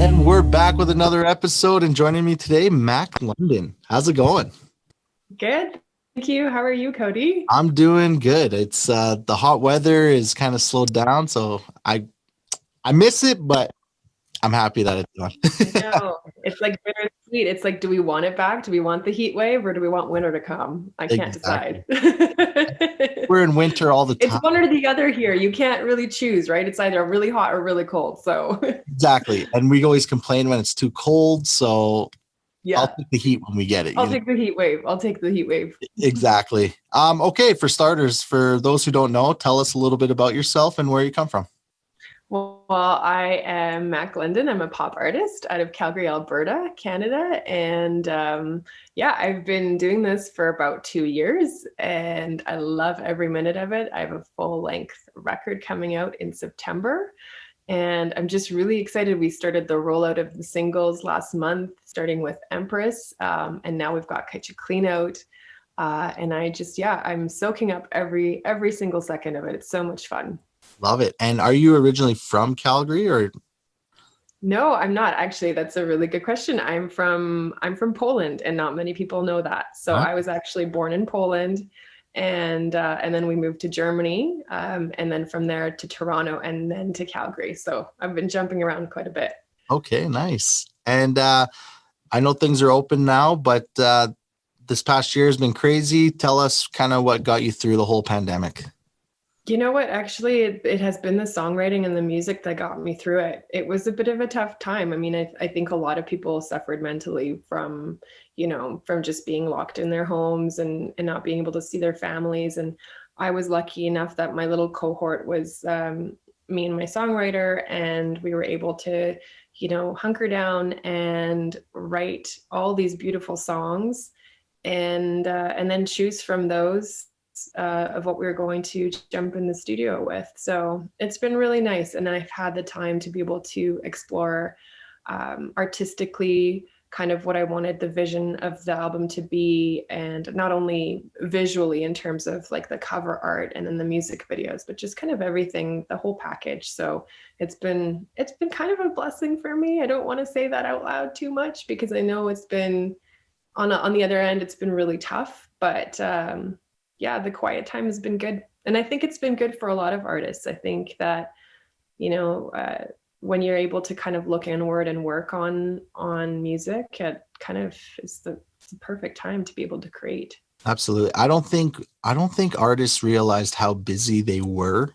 And we're back with another episode, and joining me today, MAK London. How's it going? Good. Thank you. How are you, Cody? I'm doing good. It's the hot weather is kind of slowed down, so I miss it, but I'm happy that it's I gone. know. It's like bittersweet. It's like, do we want it back? Do we want the heat wave or do we want winter to come? I can't decide. Exactly. We're in winter all the It's time. one or the other here. You can't really choose, right? It's either really hot or really cold. So, Exactly. And we always complain when it's too cold, so I'll yeah, take the heat when we get it, I'll take the heat wave. I'll take the heat wave. Exactly. Okay, for starters, for those who don't know, tell us a little bit about yourself and where you come from. Well, I am MAK London. I'm a pop artist out of Calgary, Alberta, Canada. And yeah, I've been doing this for about 2 years and I love every minute of it. I have a full length record coming out in September. And I'm just really excited. We started the rollout of the singles last month, starting with Empress. And now we've got Cut Ya Clean out. And I'm soaking up every single second of it. It's so much fun. Love it. And are you originally from Calgary or? No, I'm not actually. That's a really good question. I'm from Poland, and not many people know that. So Huh? I was actually born in Poland, and then we moved to Germany, and then from there to Toronto, and then to Calgary. So I've been jumping around quite a bit. Okay, nice. And I know things are open now, but this past year has been crazy. Tell us kind of what got you through the whole pandemic. You know what? Actually, it has been the songwriting and the music that got me through it. It was a bit of a tough time. I mean, I think a lot of people suffered mentally from, from just being locked in their homes and not being able to see their families. And I was lucky enough that my little cohort was me and my songwriter, and we were able to, hunker down and write all these beautiful songs and then choose from those of what we were going to jump in the studio with. So it's been really nice. And I've had the time to be able to explore artistically kind of what I wanted the vision of the album to be. And not only visually in terms of like the cover art and then the music videos, but just kind of everything, the whole package. So it's been kind of a blessing for me. I don't want to say that out loud too much because I know it's been on the other end, it's been really tough, but yeah, the quiet time has been good. And I think it's been good for a lot of artists. I think that, you know, uh, when you're able to kind of look inward and work on music, it kind of is it's the perfect time to be able to create. Absolutely. I don't think artists realized how busy they were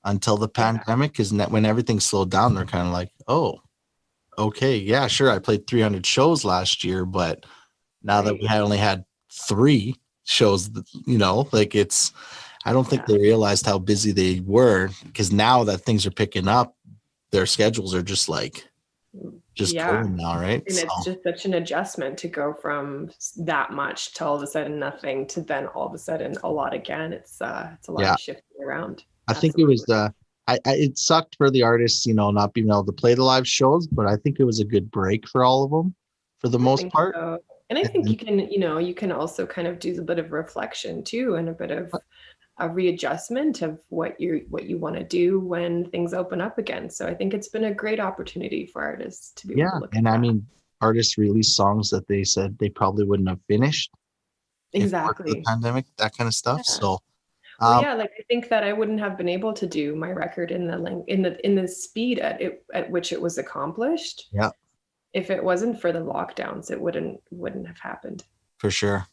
until the Yeah. pandemic, because when everything slowed down, they're kind of like, oh, okay, yeah, sure. I played 300 shows last year, but now that we Right. had only had 3 shows, like I don't think Yeah. they realized how busy they were, because now that things are picking up, their schedules are just Yeah. going now, right? And So it's just such an adjustment to go from that much to all of a sudden nothing to then all of a sudden a lot again. It's a lot yeah, of shifting around. I think it was Absolutely. it sucked for the artists, not being able to play the live shows, but I think it was a good break for all of them for the I most think part. so. And I And think then, you can also kind of do a bit of reflection too, and a bit of a readjustment of what you want to do when things open up again. So I think it's been a great opportunity for artists to be able to yeah, look at and I that. mean, artists released songs that they said they probably wouldn't have finished if it weren't for the Exactly. pandemic, that kind of stuff. Yeah. So, Well, um, yeah, like I think that I wouldn't have been able to do my record in the length in the speed at which it was accomplished yeah, if it wasn't for the lockdowns. It wouldn't have happened. for sure.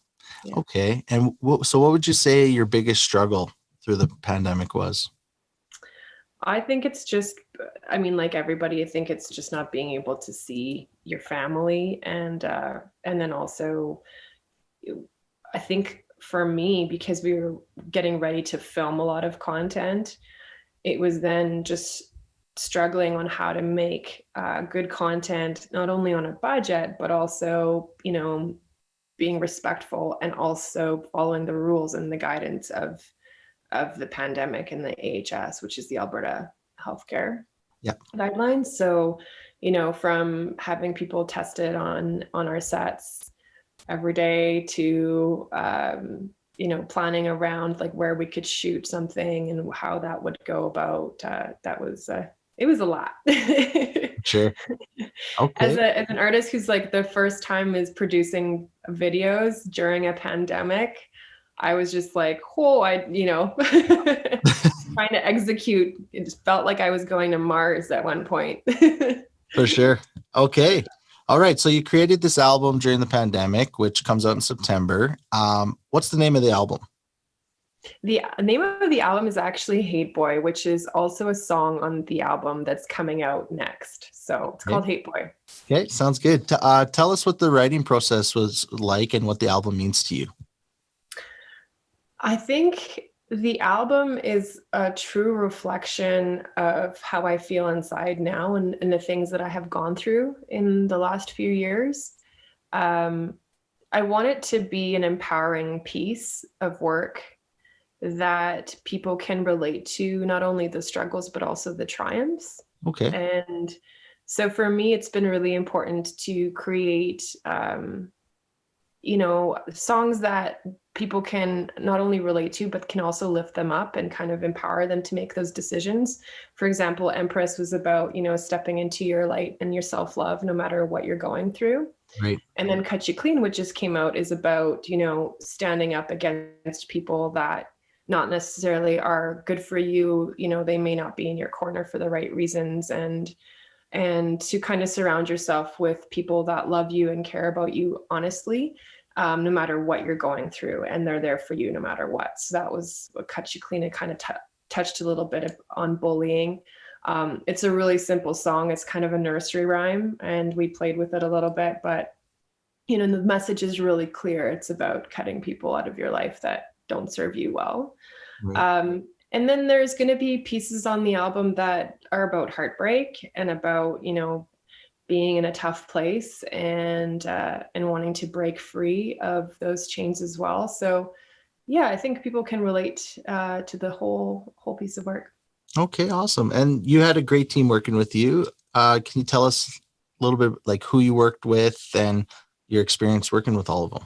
Yeah. Okay. And what would you say your biggest struggle through the pandemic was? I think it's just, I mean, like everybody, I think it's just not being able to see your family, and then also, I think for me, because we were getting ready to film a lot of content, it was then just struggling on how to make good content, not only on a budget, but also, being respectful and also following the rules and the guidance of the pandemic and the AHS, which is the Alberta Healthcare Yeah. Guidelines. So, from having people tested on our sets every day to planning around like where we could shoot something and how that would go about. That was it was a lot. Sure. As Okay. an artist who's like the first time is producing videos during a pandemic, I was just like, oh, trying to execute. It just felt like I was going to Mars at one point. For sure. Okay. All right. So you created this album during the pandemic, which comes out in September. What's the name of the album? The name of the album is actually Hate Boy, which is also a song on the album that's coming out next. So it's Okay. called Hate Boy. Okay. Sounds good. Tell us what the writing process was like and what the album means to you. I think the album is a true reflection of how I feel inside now and the things that I have gone through in the last few years. Um, I want it to be an empowering piece of work that people can relate to, not only the struggles, but also the triumphs. Okay. And so for me, it's been really important to create, songs that people can not only relate to, but can also lift them up and kind of empower them to make those decisions. For example, Empress was about, stepping into your light and your self-love, no matter what you're going through. Right. And then Cut Ya Clean, which just came out, is about, standing up against people that not necessarily are good for you. They may not be in your corner for the right reasons, and to kind of surround yourself with people that love you and care about you honestly, no matter what you're going through, and they're there for you no matter what. So that was what Cut Ya Clean. It kind of touched a little bit on bullying. It's a really simple song. It's kind of a nursery rhyme, and we played with it a little bit, but the message is really clear. It's about cutting people out of your life that don't serve you well. Right. And then there's going to be pieces on the album that are about heartbreak and about, being in a tough place and wanting to break free of those chains as well. So yeah, I think people can relate to the whole piece of work. Okay. Awesome. And you had a great team working with you. Can you tell us a little bit like who you worked with and your experience working with all of them?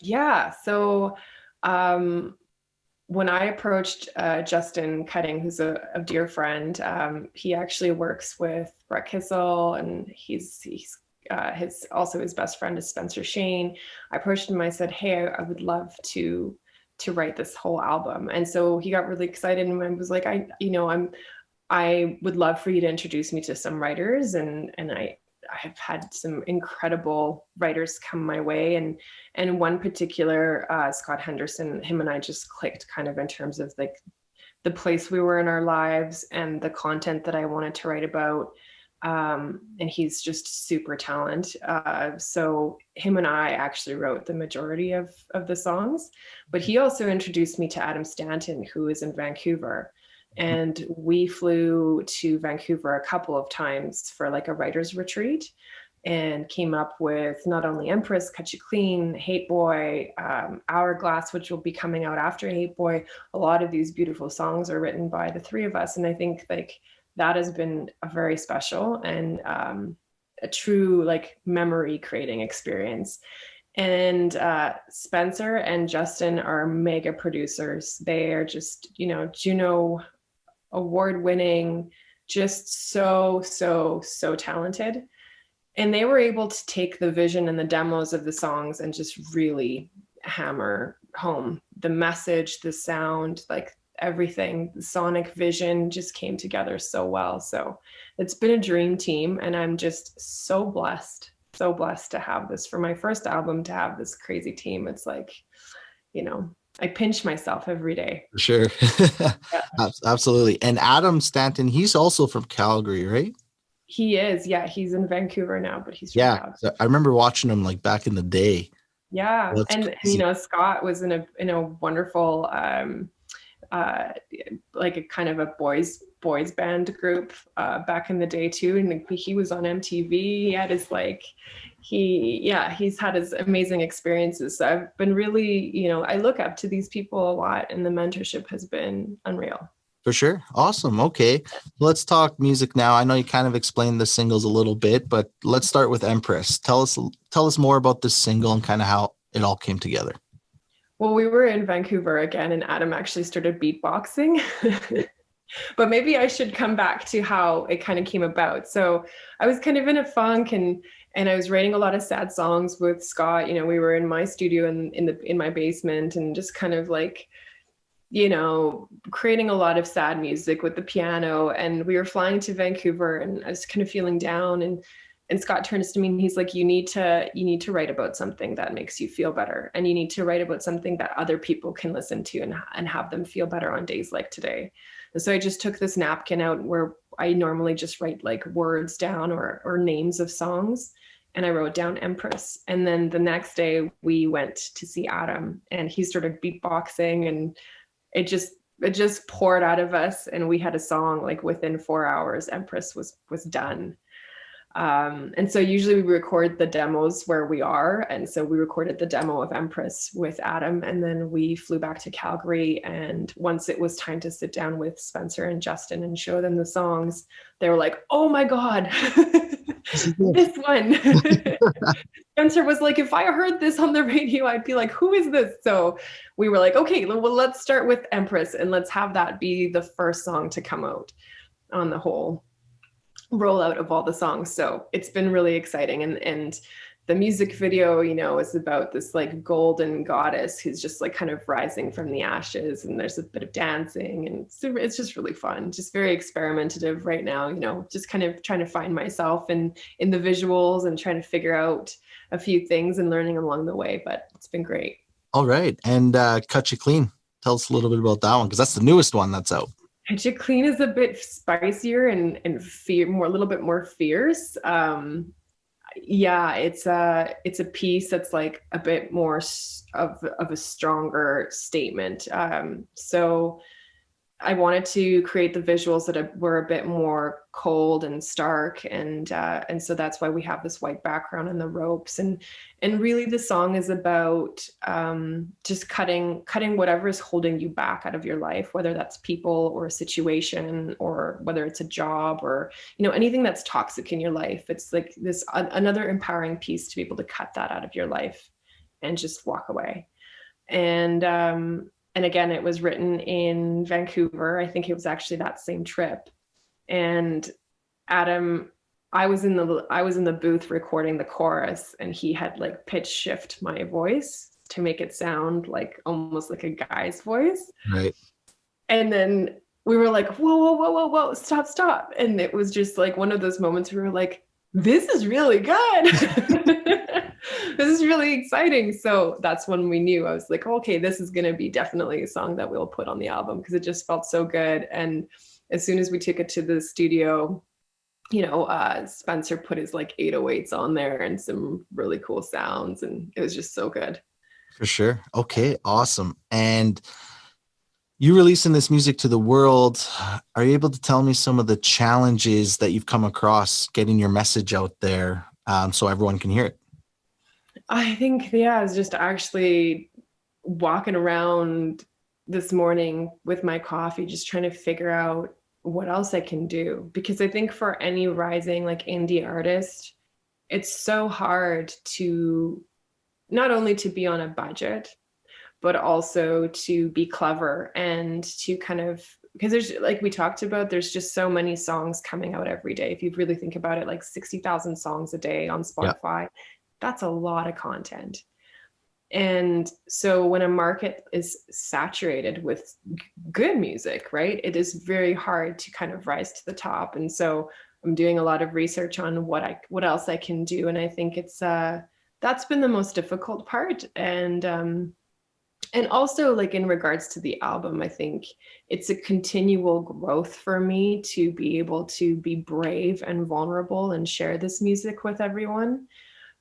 Yeah. So when I approached Justin Cutting, who's a dear friend, he actually works with Brett Kissel, and he's his best friend is Spencer Shane. I approached him. I said, "Hey, I would love to write this whole album," and so he got really excited and was like, I would love for you to introduce me to some writers," and I have had some incredible writers come my way, and one particular, Scott Henderson, him and I just clicked kind of in terms of like the place we were in our lives and the content that I wanted to write about. And he's just super talented. So him and I actually wrote the majority of the songs, but he also introduced me to Adam Stanton, who is in Vancouver. And we flew to Vancouver a couple of times for like a writer's retreat, and came up with not only Empress, Cut Ya Clean, Hate Boy, Hourglass, which will be coming out after Hate Boy. A lot of these beautiful songs are written by the three of us. And I think like that has been a very special and a true like memory creating experience. And Spencer and Justin are mega producers. They are just, Juno award-winning, just so talented. And they were able to take the vision and the demos of the songs and just really hammer home the message, the sound, like everything. The sonic vision just came together so well. So it's been a dream team, and I'm just so blessed to have this for my first album, to have this crazy team. It's like, I pinch myself every day. For sure. Yeah. Absolutely. And Adam Stanton, he's also from Calgary, right? He is. Yeah. He's in Vancouver now, but he's from Yeah. Calgary. So I remember watching him like back in the day. Yeah. That's And crazy. Scott was in a wonderful, like a kind of a boys band group back in the day too. And he was on MTV. He had his he's had his amazing experiences. So I've been really, I look up to these people a lot, and the mentorship has been unreal. For sure. Awesome. Okay. Let's talk music now. I know you kind of explained the singles a little bit, but let's start with Empress. Tell us more about this single and kind of how it all came together. Well, we were in Vancouver again, and Adam actually started beatboxing. But maybe I should come back to how it kind of came about. So I was kind of in a funk, and I was writing a lot of sad songs with Scott. You know, we were in my studio in my basement, and just kind of like, you know, creating a lot of sad music with the piano. And we were flying to Vancouver, and I was kind of feeling down, and Scott turns to me and he's like, you need to write about something that makes you feel better, and you need to write about something that other people can listen to and have them feel better on days like today. And so I just took this napkin out where I normally just write like words down or names of songs, and I wrote down Empress. And then the next day we went to see Adam, and he started beatboxing, and it just poured out of us, and we had a song like within 4 hours. Empress was done. And so usually we record the demos where we are. And so we recorded the demo of Empress with Adam, and then we flew back to Calgary. And once it was time to sit down with Spencer and Justin and show them the songs, they were like, oh my God, this one. Spencer was like, if I heard this on the radio, I'd be like, who is this? So we were like, okay, well, let's start with Empress, and let's have that be the first song to come out on the whole rollout of all the songs. So it's been really exciting. And the music video, you know, is about this like golden goddess who's just like kind of rising from the ashes, and there's a bit of dancing, and it's just really fun, just very experimentative right now, you know, just kind of trying to find myself in the visuals and trying to figure out a few things and learning along the way, but it's been great. All right. And Cut Ya Clean. Tell us a little bit about that one, because that's the newest one that's out. Cut Ya Clean is a bit spicier and a little bit more fierce. Yeah, it's a piece that's like a bit more of a stronger statement. So I wanted to create the visuals that were a bit more cold and stark, and so that's why we have this white background and the ropes, and really the song is about just cutting whatever is holding you back out of your life, whether that's people or a situation, or whether it's a job, or you know, anything that's toxic in your life. It's like this another empowering piece to be able to cut that out of your life and just walk away. And again, it was written in Vancouver. I think it was actually that same trip. And Adam, I was in the booth recording the chorus, and he had like pitch shift my voice to make it sound like almost like a guy's voice. Right. And then we were like, whoa, whoa, whoa, whoa, whoa, stop. And it was just like one of those moments where we were like, this is really good. This is really exciting. So that's when we knew. I was like, okay, this is going to be definitely a song that we'll put on the album, because it just felt so good. And as soon as we took it to the studio, you know, Spencer put his like 808s on there and some really cool sounds, and it was just so good. For sure. Okay, awesome. And you releasing this music to the world, are you able to tell me some of the challenges that you've come across getting your message out there, so everyone can hear it? I think, yeah, I was just actually walking around this morning with my coffee, just trying to figure out what else I can do. Because I think for any rising like indie artist, it's so hard to not only to be on a budget, but also to be clever and to kind of, because there's, like we talked about, there's just so many songs coming out every day. If you really think about it, like 60,000 songs a day on Spotify. Yeah. That's a lot of content. And so when a market is saturated with good music, right, it is very hard to kind of rise to the top. And so I'm doing a lot of research on what else I can do. And I think it's that's been the most difficult part. And also, like, in regards to the album, I think it's a continual growth for me to be able to be brave and vulnerable and share this music with everyone.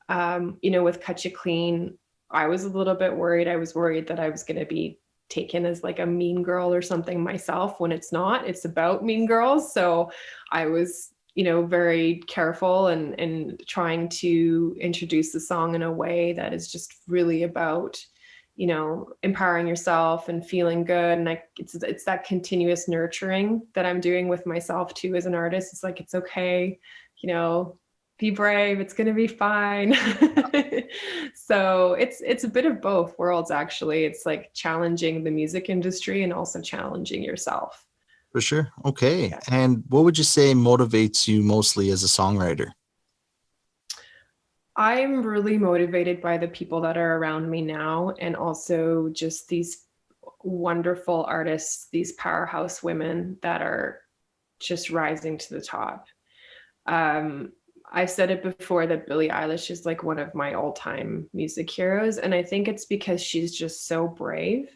You know, with Cut Ya Clean, I was a little bit worried. I was worried that I was going to be taken as like a mean girl or something myself, when it's not. It's about mean girls. So I was, you know, very careful and trying to introduce the song in a way that is just really about, you know, empowering yourself and feeling good. And it's that continuous nurturing that I'm doing with myself too as an artist. It's like, it's okay, you know, be brave, it's going to be fine. So it's a bit of both worlds, actually. It's like challenging the music industry and also challenging yourself. For sure. Okay. Yeah. And what would you say motivates you mostly as a songwriter? I'm really motivated by the people that are around me now, and also just these wonderful artists, these powerhouse women that are just rising to the top. Um, I've said it before that Billie Eilish is like one of my all-time music heroes, and I think it's because she's just so brave.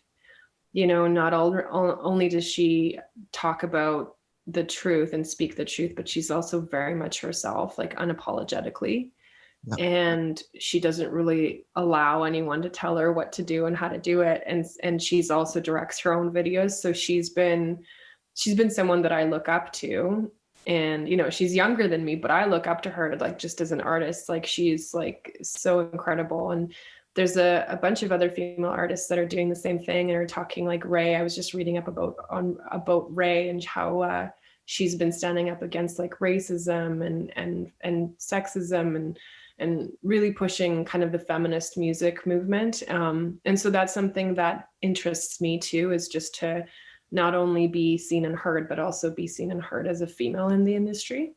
You know, not only does she talk about the truth and speak the truth, but she's also very much herself, like unapologetically. Yeah. And she doesn't really allow anyone to tell her what to do and how to do it. And she's also directs her own videos. So she's been someone that I look up to. And you know, she's younger than me, but I look up to her like just as an artist. Like she's like so incredible. And there's a bunch of other female artists that are doing the same thing and are talking, like Ray. I was just reading up about Ray and how she's been standing up against like racism and sexism and really pushing kind of the feminist music movement. And so that's something that interests me too, is just to not only be seen and heard, but also be seen and heard as a female in the industry.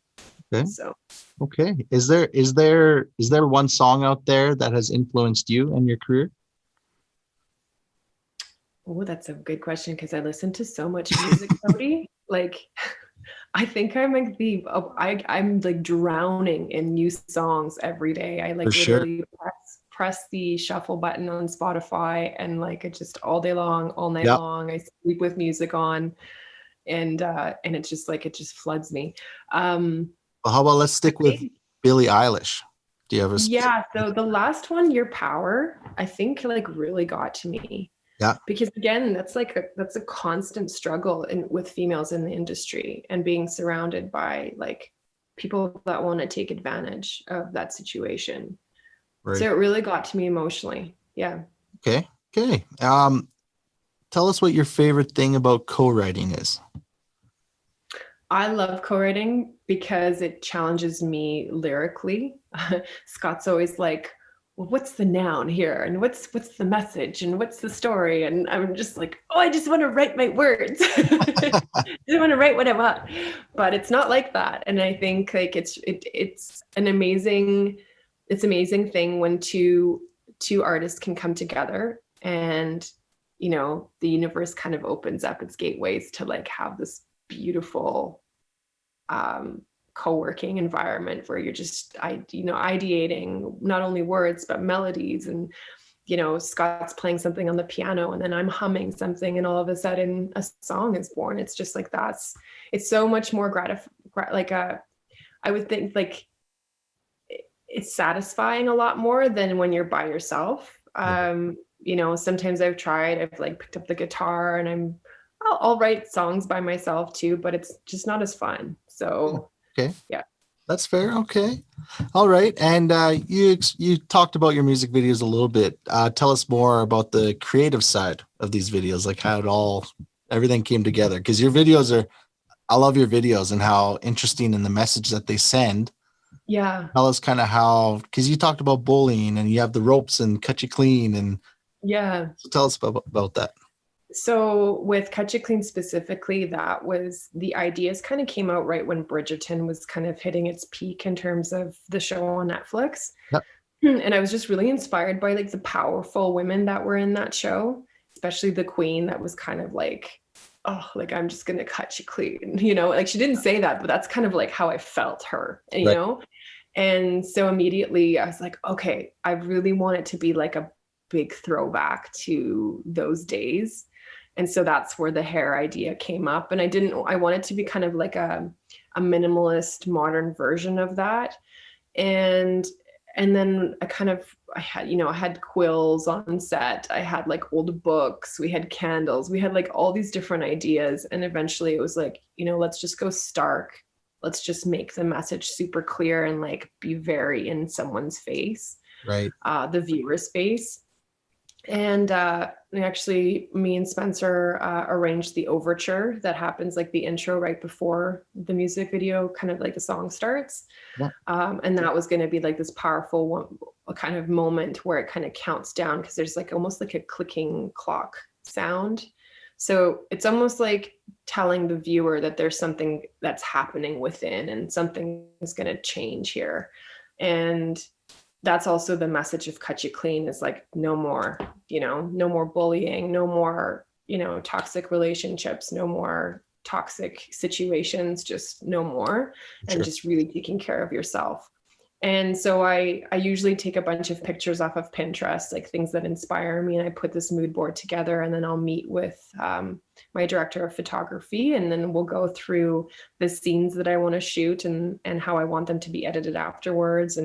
Okay. So, Okay. Is there one song out there that has influenced you in your career? oh, that's a good question because I listen to so much music, Cody. Like, I think I'm like I'm like drowning in new songs every day. I For like sure. literally press the shuffle button on Spotify and like it just all day long, all night Yeah. long. I sleep with music on, and it's just like it just floods me. Um, Well, how about let's I stick with think Billie Eilish? Do you have a specific? yeah. So the last one, Your Power, I think like really got to me Yeah. because again that's a constant struggle with females in the industry and being surrounded by like people that want to take advantage of that situation, so Right. it really got to me emotionally. Yeah. Okay. Okay. Tell us what your favorite thing about co-writing is. I love co-writing because it challenges me lyrically. Scott's always like, well, what's the noun here? And what's the message? And what's the story? And I'm just like, oh, I just want to write my words. I just want to write what I want. But it's not like that. And I think like it's an amazing thing when two artists can come together and you know the universe kind of opens up its gateways to like have this beautiful co-working environment where you're just ideating not only words but melodies, and you know Scott's playing something on the piano and then I'm humming something and all of a sudden a song is born. It's just like it's so much more I would think like it's satisfying a lot more than when you're by yourself. You know, sometimes I've like picked up the guitar and I'll write songs by myself too, but it's just not as fun. So Okay. yeah. That's fair. Okay. All right. And you talked about your music videos a little bit. Tell us more about the creative side of these videos, like how everything came together. Because I love your videos and how interesting and the message that they send. Yeah. Tell us kind of how, because you talked about bullying and you have the ropes and cut you clean. And Yeah. so tell us about that. So with Cut Ya Clean specifically, that was the ideas kind of came out right when Bridgerton was kind of hitting its peak in terms of the show on Netflix. Yep. And I was just really inspired by like the powerful women that were in that show, especially the queen that was kind of like, oh, like I'm just gonna cut you clean, you know, like she didn't say that, but that's kind of like how I felt her, you Right. know? And so immediately I was like, okay, I really want it to be like a big throwback to those days. And so that's where the hair idea came up. And I wanted to be kind of like a minimalist modern version of that. And and then I had quills on set. I had like old books, we had candles, we had like all these different ideas. And eventually it was like, you know, let's just go stark. Let's just make the message super clear and like be very in someone's face, Right. the viewer's face. And actually, me and Spencer arranged the overture that happens like the intro right before the music video, kind of like the song starts. Yeah. And that was going to be like this powerful one, a kind of moment where it kind of counts down because there's like almost like a clicking clock sound. So it's almost like telling the viewer that there's something that's happening within and something is going to change here. And that's also the message of Cut Ya Clean, is like, no more, no more bullying, no more, toxic relationships, no more toxic situations, just no more, and just really taking care of yourself. And so I usually take a bunch of pictures off of Pinterest, like things that inspire me, and I put this mood board together, and then I'll meet with my director of photography, and then we'll go through the scenes that I want to shoot and how I want them to be edited afterwards.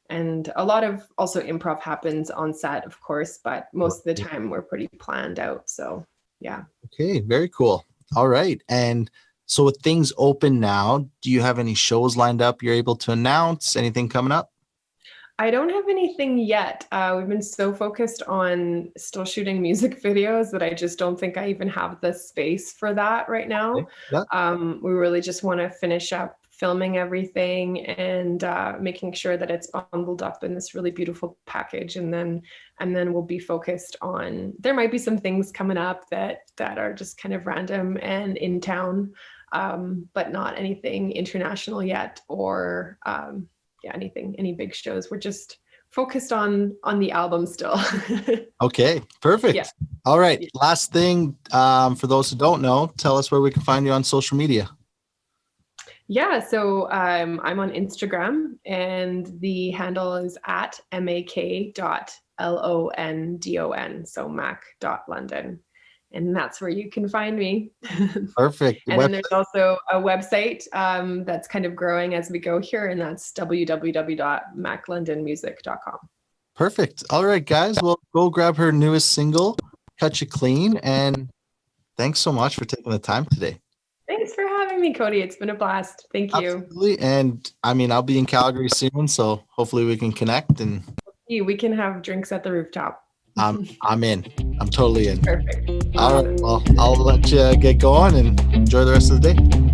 And a lot of also improv happens on set, of course, but most of the time we're pretty planned out. So yeah. Okay, very cool. All right. And so with things open now, do you have any shows lined up you're able to announce? Anything coming up? I don't have anything yet. We've been so focused on still shooting music videos that I just don't think I even have the space for that right now. Okay. Yeah. We really just want to finish up filming everything and making sure that it's bundled up in this really beautiful package. And then we'll be focused on, there might be some things coming up that are just kind of random and in town, but not anything international yet, or any big shows. We're just focused on the album still. Okay, perfect. Yeah. All right. Yeah. Last thing, for those who don't know, tell us where we can find you on social media. Yeah, so I'm on Instagram, and the handle is at mak.london, so mak.london. And that's where you can find me. Perfect. And then there's also a website that's kind of growing as we go here, and that's www.maklondonmusic.com. Perfect. All right, guys. Well, go grab her newest single, Cut Ya Clean. And thanks so much for taking the time today. Thanks for having me, Cody. It's been a blast. Thank you. Absolutely. And I mean, I'll be in Calgary soon, so hopefully we can connect and we can have drinks at the rooftop. I'm in. I'm totally in. Perfect. All right. Well, I'll let you get going and enjoy the rest of the day.